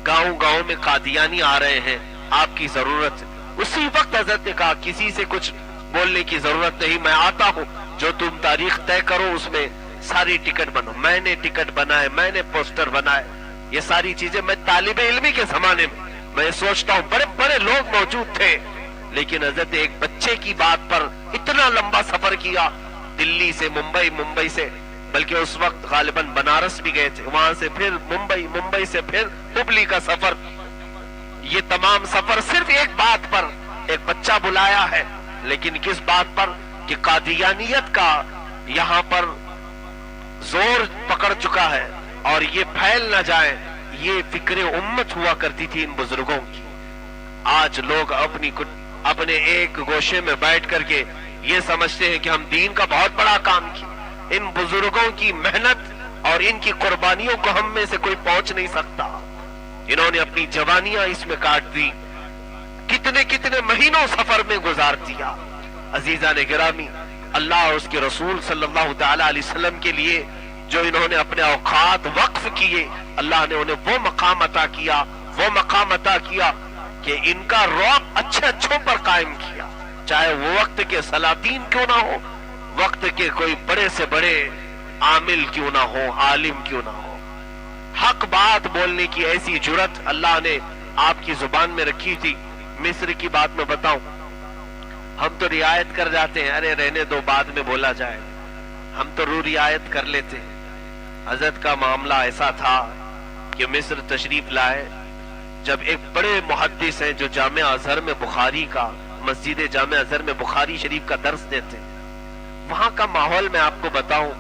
گاؤں گاؤں میں قادیانی آ رہے ہیں، آپ کی ضرورت ہے۔ اسی وقت حضرت نے کہا کسی سے کچھ بولنے کی ضرورت نہیں، میں آتا ہوں، جو تم تاریخ طے کرو اس میں ساری ٹکٹ بنو۔ میں نے ٹکٹ بنائے، میں نے پوسٹر بنائے، یہ ساری چیزیں میں طالب علمی کے زمانے میں سوچتا ہوں بڑے بڑے لوگ موجود تھے، لیکن حضرت ایک بچے کی بات پر اتنا لمبا سفر کیا، دلی سے ممبئی، ممبئی سے بلکہ اس وقت غالباً بنارس بھی گئے تھے، وہاں سے پھر ممبئی، ممبئی سے پھر ہبلی کا سفر۔ یہ تمام سفر صرف ایک بات پر، ایک بچہ بلایا ہے، لیکن کس بات پر کہ قادیانیت کا یہاں پر زور پکڑ چکا ہے اور یہ پھیل نہ جائے، یہ فکر امت ہوا کرتی تھی ان بزرگوں کی۔ آج لوگ اپنے ایک گوشے میں بیٹھ کر کے یہ سمجھتے ہیں کہ ہم دین کا بہت بڑا کام کیا، ان بزرگوں کی محنت اور ان کی قربانیوں کو ہم میں سے کوئی پہنچ نہیں سکتا۔ انہوں نے اپنی جوانیاں اس میں کاٹ دی، کتنے کتنے مہینوں سفر میں گزار دیا۔ عزیزان گرامی، اللہ اور اس کے رسول صلی اللہ تعالی علیہ وسلم کے لیے جو انہوں نے اپنے اوقات وقف کیے، اللہ نے انہیں وہ مقام عطا کیا، وہ مقام عطا کیا کہ ان کا رعب اچھے اچھوں پر قائم کیا، چاہے وہ وقت کے سلاطین کیوں نہ ہو، وقت کے کوئی بڑے سے بڑے عامل کیوں نہ ہو، عالم کیوں نہ ہو، حق بات بولنے کی ایسی جرت اللہ نے آپ کی زبان میں رکھی تھی۔ مصر کی بات میں بتاؤں، ہم تو رعایت کر جاتے ہیں، ارے رہنے دو بعد میں بولا جائے، ہم تو رعایت کر لیتے ہیں۔ حضرت کا معاملہ ایسا تھا کہ مصر تشریف لائے، جب ایک بڑے محدث ہیں جو جامع ازہر میں بخاری کا، مسجد جامع ازہر میں بخاری شریف کا درس دیتے ہیں، وہاں کا ماحول میں آپ کو بتاؤں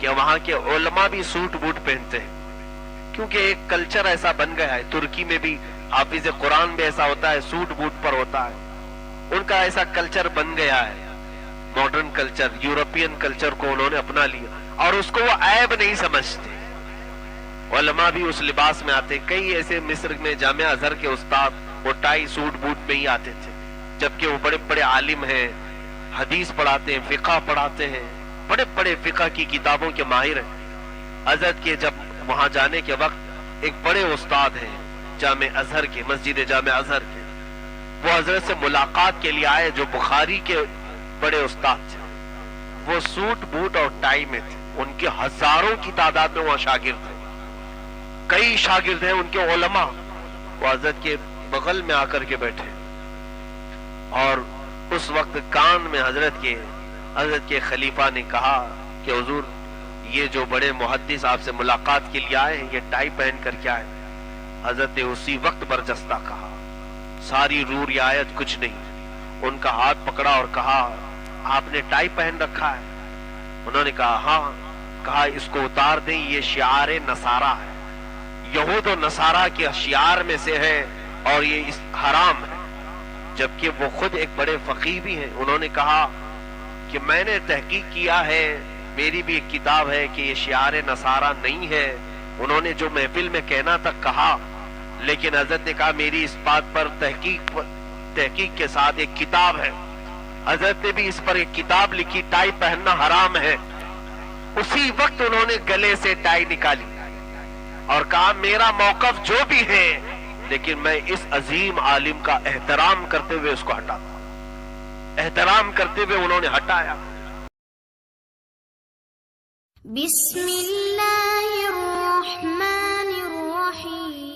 کہ وہاں کے علماء بھی سوٹ بوٹ پہنتے ہیں، کیونکہ ایک کلچر ایسا بن گیا ہے۔ ترکی میں بھی حافظ قرآن بھی ایسا ہوتا ہے، سوٹ بوٹ پر ہوتا ہے، ان کا ایسا کلچر بن گیا ہے۔ ماڈرن کلچر، یورپین کلچر کو انہوں نے اپنا لیا اور اس کو وہ عیب نہیں سمجھتے، علماء بھی اس لباس میں آتے۔ کئی ایسے مصر میں جامع ازہر کے استاد وہ ٹائی سوٹ بوٹ میں ہی آتے تھے، جبکہ وہ بڑے بڑے عالم ہیں، حدیث پڑھاتے ہیں، فقہ پڑھاتے ہیں، بڑے بڑے فقہ کی کتابوں کے ماہر ہیں۔ حضرت کے جب وہاں جانے کے وقت ایک بڑے استاد ہیں جامع ازہر کے، مسجد جامع ازہر کے، وہ حضرت سے ملاقات کے لیے آئے، جو بخاری کے بڑے استاد تھے، وہ سوٹ بوٹ اور ٹائی میں تھے، ان کے ہزاروں کی تعداد میں وہاں شاگرد تھے، کئی شاگرد ہیں ان کے علماء، وہ حضرت کے بغل میں آ کر کے بیٹھے، اور اس وقت کان میں حضرت کے خلیفہ نے کہا کہ حضور یہ جو بڑے محدث آپ سے ملاقات کے لیے آئے ہیں، یہ ٹائی پہن کر کے آئے۔ حضرت نے اسی وقت برجستہ کہا، ساری رعایت کچھ نہیں، ان کا ہاتھ پکڑا اور کہا آپ نے ٹائی پہن رکھا ہے؟ انہوں نے کہا ہاں۔ کہا اس کو اتار دیں، یہ شعار نصارہ ہے، یہود و نصارہ کے شعار میں سے ہے اور یہ حرام ہے، جبکہ وہ خود ایک بڑے فقیہ بھی ہیں۔ انہوں نے کہا کہ میں نے تحقیق کیا ہے، میری بھی ایک کتاب ہے کہ یہ شعار نصارہ نہیں ہے۔ انہوں نے جو محفل میں کہنا تک کہا، لیکن حضرت نے کہا میری اس بات پر تحقیق کے ساتھ ایک کتاب ہے، حضرت نے بھی اس پر ایک کتاب لکھی، ٹائی پہننا حرام ہے۔ اسی وقت انہوں نے گلے سے ٹائی نکالی اور کہا میرا موقف جو بھی ہے، لیکن میں اس عظیم عالم کا احترام کرتے ہوئے اس کو ہٹاتا ہوں۔ احترام کرتے ہوئے انہوں نے ہٹایا۔ بسم اللہ الرحمن الرحیم۔